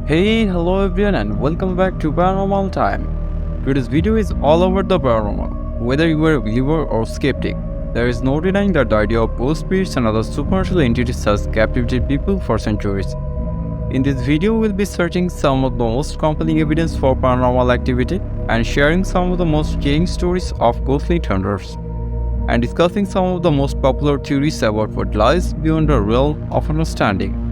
Hey, hello everyone and welcome back to Paranormal Time. Today's video is all about the paranormal. Whether you are a believer or skeptic, there is no denying that the idea of ghost spirits and other supernatural entities has captivated people for centuries. In this video, we'll be searching some of the most compelling evidence for paranormal activity and sharing some of the most chilling stories of ghostly encounters and discussing some of the most popular theories about what lies beyond the realm of understanding.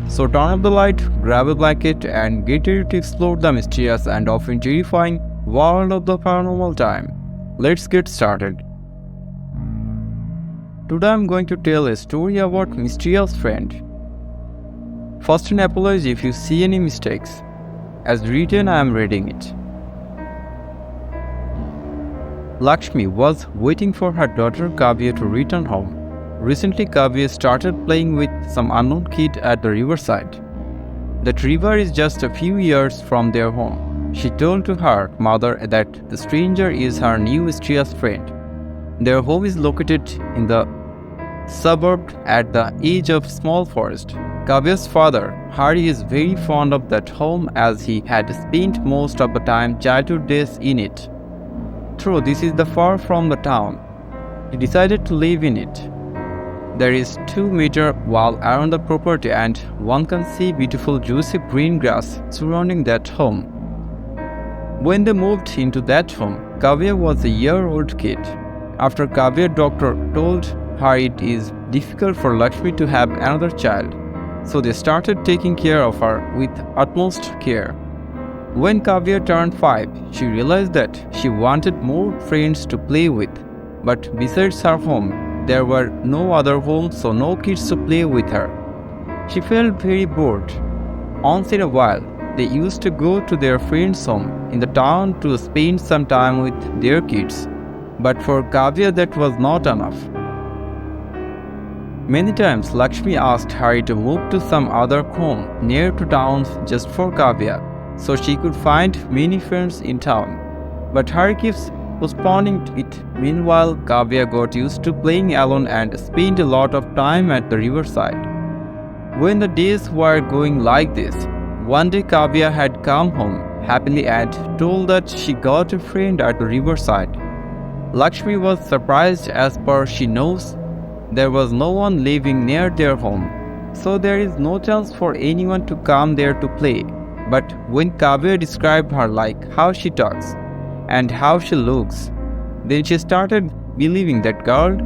So turn up the light, grab a blanket, and get ready to explore the mysterious and often terrifying world of the paranormal time. Let's get started. Today I'm going to tell a story about mysterious friend. First, an apology if you see any mistakes. As written, I am reading it. Lakshmi was waiting for her daughter Kavya to return home. Recently, Kavya started playing with some unknown kid at the riverside. That river is just a few yards from their home. She told to her mother that the stranger is her new mysterious friend. Their home is located in the suburb at the edge of small forest. Kavya's father, Hari, is very fond of that home as he had spent most of the childhood days in it. Though this is the far from the town, he decided to live in it. There is 2-meter wall around the property and one can see beautiful juicy green grass surrounding that home. When they moved into that home, Kavya was a year-old kid. After Kavya doctor told her it is difficult for Lakshmi to have another child, so they started taking care of her with utmost care. When Kavya turned 5, she realized that she wanted more friends to play with, but besides her home, there were no other homes, so no kids to play with her. She felt very bored. Once in a while, they used to go to their friend's home in the town to spend some time with their kids. But for Kavya, that was not enough. Many times, Lakshmi asked Hari to move to some other home near to town just for Kavya, so she could find many friends in town. But Hari keeps postponing it. Meanwhile, Kavya got used to playing alone and spent a lot of time at the riverside. When the days were going like this, one day Kavya had come home happily and told that she got a friend at the riverside. Lakshmi was surprised as per she knows there was no one living near their home, so there is no chance for anyone to come there to play. But when Kavya described her like how she talks and how she looks, then she started believing that girl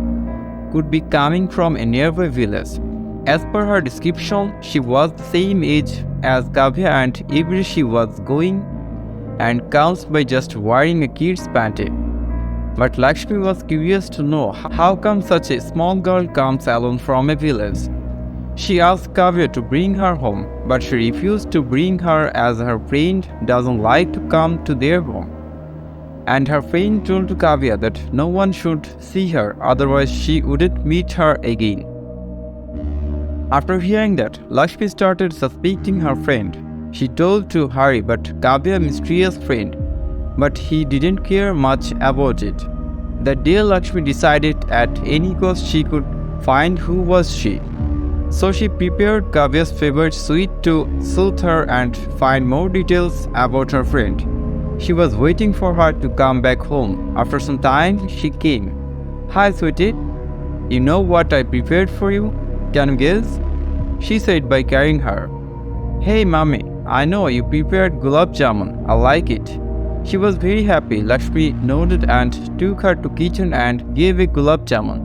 could be coming from a nearby village. As per her description, she was the same age as Kavya and every she was going and counts by just wearing a kid's panty. But Lakshmi was curious to know how come such a small girl comes alone from a village. She asked Kavya to bring her home, but she refused to bring her as her friend doesn't like to come to their home. And her friend told to Kavya that no one should see her, otherwise she wouldn't meet her again. After hearing that, Lakshmi started suspecting her friend. She told to Hari but Kavya's mysterious friend, but he didn't care much about it. That day Lakshmi decided at any cost she could find who was she. So she prepared Kavya's favorite sweet to soothe her and find more details about her friend. She was waiting for her to come back home. After some time, she came. "Hi, sweetie. You know what I prepared for you? Can you guess?" she said by carrying her. "Hey, mommy, I know you prepared gulab jamun. I like it." She was very happy. Lakshmi nodded and took her to kitchen and gave a gulab jamun.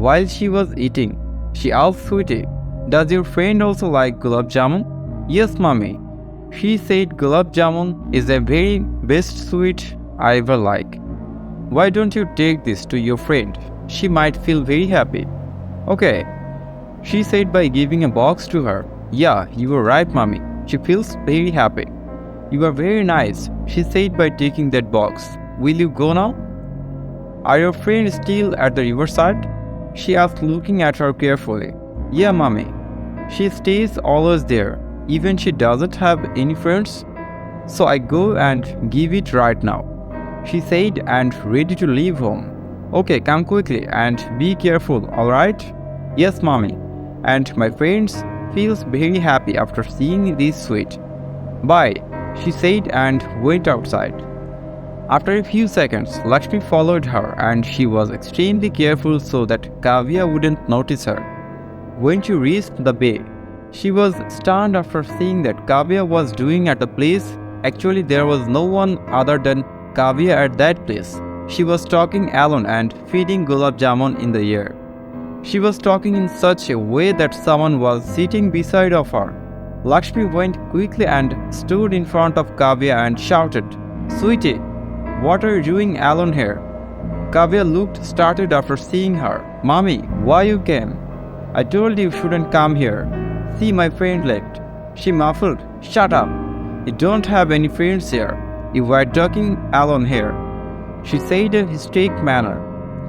While she was eating, she asked sweetie, "Does your friend also like gulab jamun?" "Yes, mommy. She said gulab jamun is the very best sweet I ever like. Why don't you take this to your friend? She might feel very happy." "Okay," she said by giving a box to her. "Yeah, you were right, mommy. She feels very happy." "You are very nice," she said by taking that box. "Will you go now?" "Are your friends still at the riverside?" she asked, looking at her carefully. "Yeah, mommy. She stays always there. Even she doesn't have any friends, so I go and give it right now," she said and ready to leave home. "Okay, come quickly and be careful, alright?" "Yes, mommy. And my friends feels very happy after seeing this sweet." Bye, she said and went outside. After a few seconds, Lakshmi followed her and she was extremely careful so that Kavya wouldn't notice her. When she reached the bay, she was stunned after seeing that Kavya was doing at the place. Actually, there was no one other than Kavya at that place. She was talking alone and feeding gulab jamun in the air. She was talking in such a way that someone was sitting beside of her. Lakshmi went quickly and stood in front of Kavya and shouted, "Sweetie, what are you doing alone here?" Kavya looked startled after seeing her. "Mommy, why you came? I told you shouldn't come here. See, my friend left." She muffled, "Shut up. You don't have any friends here. You were talking alone here," she said in a hysteric manner.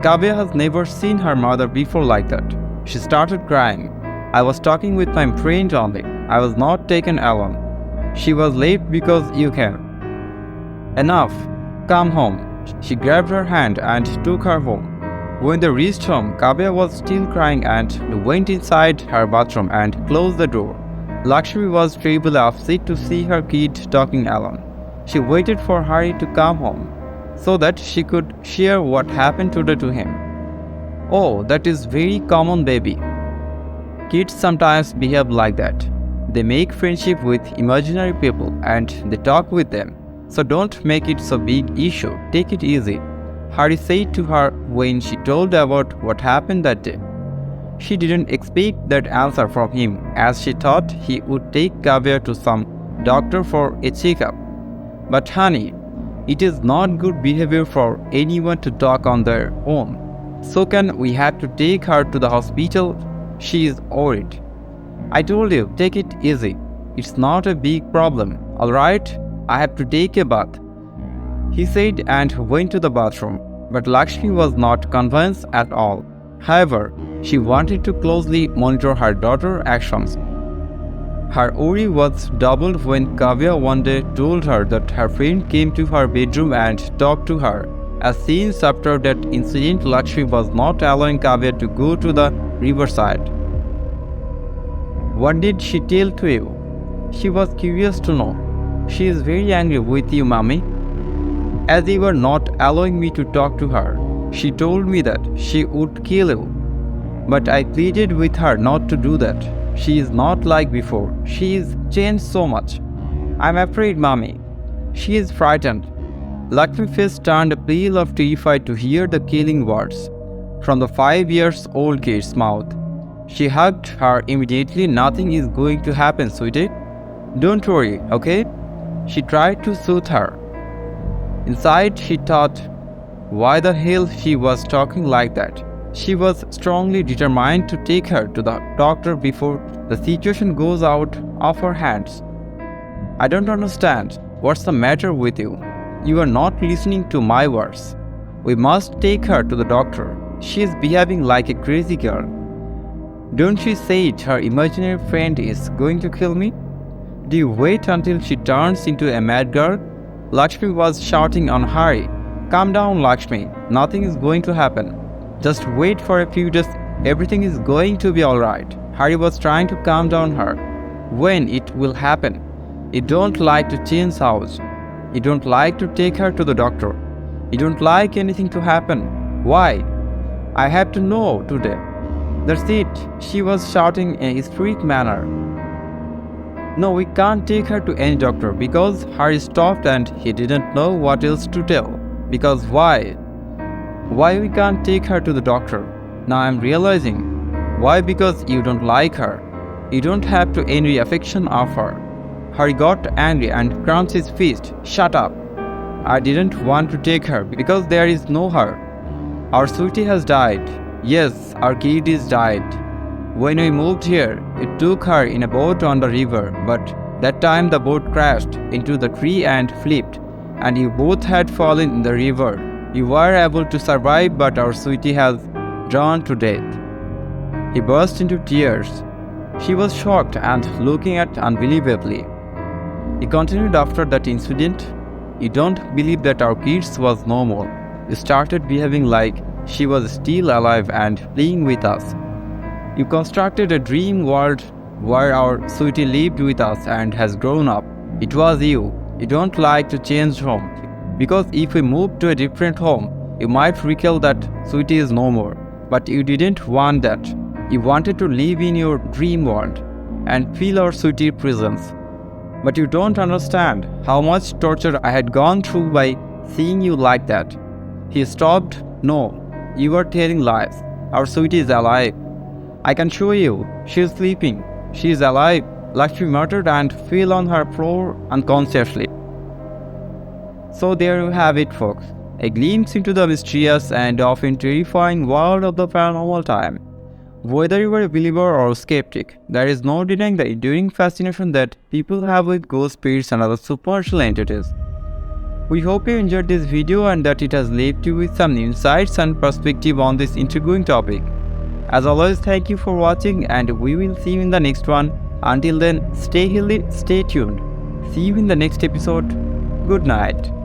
Kavya has never seen her mother before like that. She started crying. "I was talking with my friend only. I was not taken alone. She was late because you came." "Enough. Come home." She grabbed her hand and took her home. When they reached home, Kavya was still crying and went inside her bathroom and closed the door. Lakshmi was terribly upset to see her kid talking alone. She waited for Hari to come home so that she could share what happened today to him. "Oh, that is very common, baby. Kids sometimes behave like that. They make friendship with imaginary people and they talk with them. So don't make it so big issue. Take it easy," Hari said to her when she told about what happened that day. She didn't expect that answer from him as she thought he would take Kavya to some doctor for a checkup. "But honey, it is not good behavior for anyone to talk on their own. So can we have to take her to the hospital? She is worried." "I told you, take it easy. It's not a big problem, alright? I have to take a bath," he said and went to the bathroom. But Lakshmi was not convinced at all. However, she wanted to closely monitor her daughter's actions. Her worry was doubled when Kavya one day told her that her friend came to her bedroom and talked to her. As since after that incident, Lakshmi was not allowing Kavya to go to the riverside. "What did she tell to you?" She was curious to know. "She is very angry with you, mommy. As you were not allowing me to talk to her, she told me that she would kill you. But I pleaded with her not to do that. She is not like before. She is changed so much. I'm afraid, mommy. She is frightened." Lakshmi's face turned pale of terrified to hear the killing words from the 5-year-old kid's mouth. She hugged her immediately. "Nothing is going to happen, sweetie. Don't worry, okay?" She tried to soothe her. Inside, she thought why the hell she was talking like that. She was strongly determined to take her to the doctor before the situation goes out of her hands. "I don't understand. What's the matter with you? You are not listening to my words. We must take her to the doctor. She is behaving like a crazy girl. Don't she say her imaginary friend is going to kill me? Do you wait until she turns into a mad girl?" Lakshmi was shouting on Hari. "Calm down, Lakshmi. Nothing is going to happen. Just wait for a few days. Everything is going to be alright." Hari was trying to calm down her. "When it will happen? You don't like to change house. You don't like to take her to the doctor. You don't like anything to happen. Why? I have to know today." "That's it," she was shouting in a hysteric manner. "No, we can't take her to any doctor," because Hari stopped and he didn't know what else to tell. "Because why? Why we can't take her to the doctor? Now I'm realizing. Why? Because you don't like her. You don't have to any affection of her." Hari got angry and clenched his fist. "Shut up. I didn't want to take her because there is no her. Our sweetie has died. Yes, our kid is died. When we moved here, it took her in a boat on the river, but that time the boat crashed into the tree and flipped, and you both had fallen in the river. You were able to survive, but our sweetie has drowned to death." He burst into tears. She was shocked and looking at unbelievably. He continued, "After that incident, you don't believe that our kids was normal. You started behaving like she was still alive and playing with us. You constructed a dream world where our sweetie lived with us and has grown up. It was you. You don't like to change home. Because if we moved to a different home, you might recall that Sweetie is no more. But you didn't want that. You wanted to live in your dream world and feel our Sweetie's presence. But you don't understand how much torture I had gone through by seeing you like that. He stopped. No, you were telling lies. Our Sweetie is alive. I can show you. She is sleeping. She is alive. Lakshmi muttered and fell on her floor unconsciously. So there you have it, folks. A glimpse into the mysterious and often terrifying world of the paranormal time. Whether you are a believer or a skeptic, there is no denying the enduring fascination that people have with ghost spirits and other supernatural entities. We hope you enjoyed this video and that it has left you with some insights and perspective on this intriguing topic. As always, thank you for watching and we will see you in the next one. Until then, stay healthy, stay tuned. See you in the next episode. Good night.